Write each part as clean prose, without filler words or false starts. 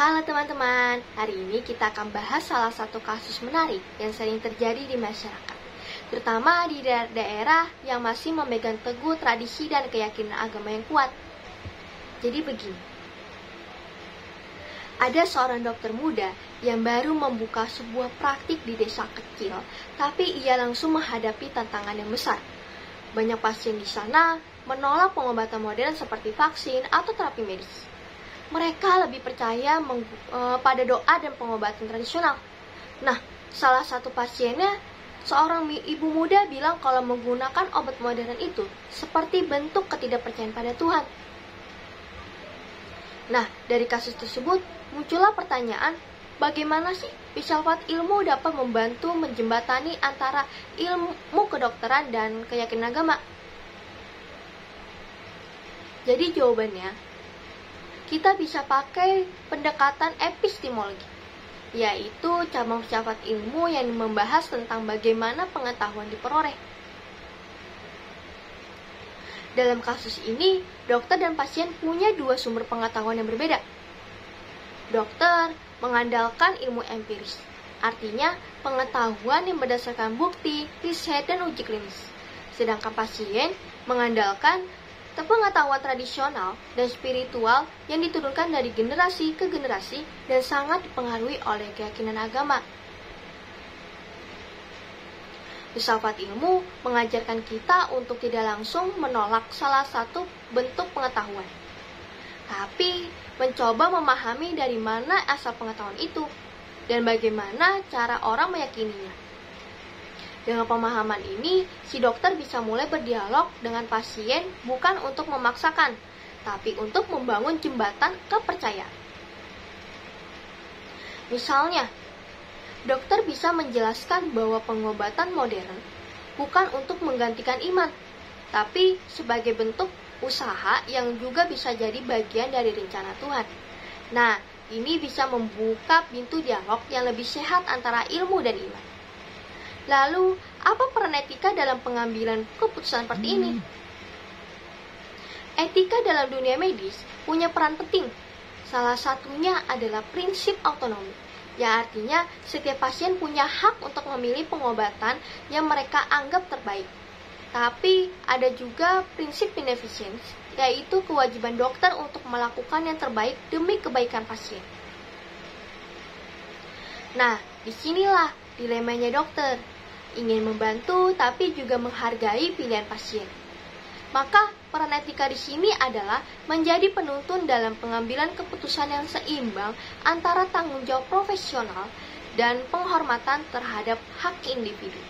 Halo teman-teman, hari ini kita akan bahas salah satu kasus menarik yang sering terjadi di masyarakat, terutama di daerah yang masih memegang teguh tradisi dan keyakinan agama yang kuat. Jadi begini, ada seorang dokter muda yang baru membuka sebuah praktik di desa kecil, tapi ia langsung menghadapi tantangan yang besar. Banyak pasien di sana menolak pengobatan modern seperti vaksin atau terapi medis. Mereka lebih percaya pada doa dan pengobatan tradisional. Nah, salah satu pasiennya, seorang ibu muda bilang kalau menggunakan obat modern itu seperti bentuk ketidakpercayaan pada Tuhan. Nah, dari kasus tersebut muncullah pertanyaan, bagaimana sih filsafat ilmu dapat membantu menjembatani antara ilmu kedokteran dan keyakinan agama? Jadi jawabannya, kita bisa pakai pendekatan epistemologi, yaitu cabang filsafat ilmu yang membahas tentang bagaimana pengetahuan diperoleh. Dalam kasus ini, dokter dan pasien punya dua sumber pengetahuan yang berbeda. Dokter mengandalkan ilmu empiris, artinya pengetahuan yang berdasarkan bukti, riset, dan uji klinis. Sedangkan pasien mengandalkan pengetahuan tradisional dan spiritual yang diturunkan dari generasi ke generasi dan sangat dipengaruhi oleh keyakinan agama. Filsafat ilmu mengajarkan kita untuk tidak langsung menolak salah satu bentuk pengetahuan, tapi mencoba memahami dari mana asal pengetahuan itu dan bagaimana cara orang meyakininya. Dengan pemahaman ini, si dokter bisa mulai berdialog dengan pasien bukan untuk memaksakan, tapi untuk membangun jembatan kepercayaan. Misalnya, dokter bisa menjelaskan bahwa pengobatan modern bukan untuk menggantikan iman, tapi sebagai bentuk usaha yang juga bisa jadi bagian dari rencana Tuhan. Nah, ini bisa membuka pintu dialog yang lebih sehat antara ilmu dan iman. Lalu, apa peran etika dalam pengambilan keputusan seperti ini? Etika dalam dunia medis punya peran penting. Salah satunya adalah prinsip autonomi, yang artinya setiap pasien punya hak untuk memilih pengobatan yang mereka anggap terbaik. Tapi ada juga prinsip beneficence, yaitu kewajiban dokter untuk melakukan yang terbaik demi kebaikan pasien. Nah, disinilah dilemanya dokter, ingin membantu tapi juga menghargai pilihan pasien. Maka peran etika di sini adalah menjadi penuntun dalam pengambilan keputusan yang seimbang antara tanggung jawab profesional dan penghormatan terhadap hak individu.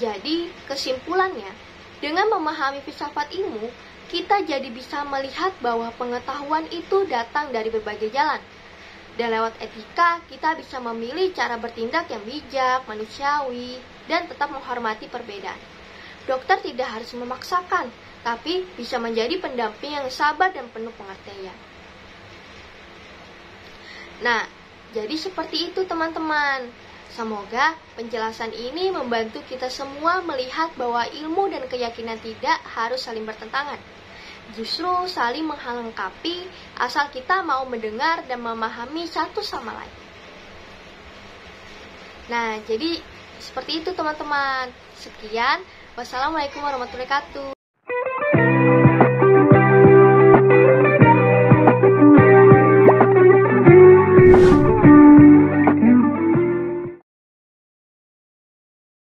Jadi, kesimpulannya, dengan memahami filsafat ilmu, kita jadi bisa melihat bahwa pengetahuan itu datang dari berbagai jalan. Dan lewat etika, kita bisa memilih cara bertindak yang bijak, manusiawi, dan tetap menghormati perbedaan. Dokter tidak harus memaksakan, tapi bisa menjadi pendamping yang sabar dan penuh pengertian. Nah, jadi seperti itu teman-teman. Semoga penjelasan ini membantu kita semua melihat bahwa ilmu dan keyakinan tidak harus saling bertentangan. Justru saling melengkapi asal kita mau mendengar dan memahami satu sama lain. Nah, jadi seperti itu teman-teman. Sekian, wassalamualaikum warahmatullahi wabarakatuh.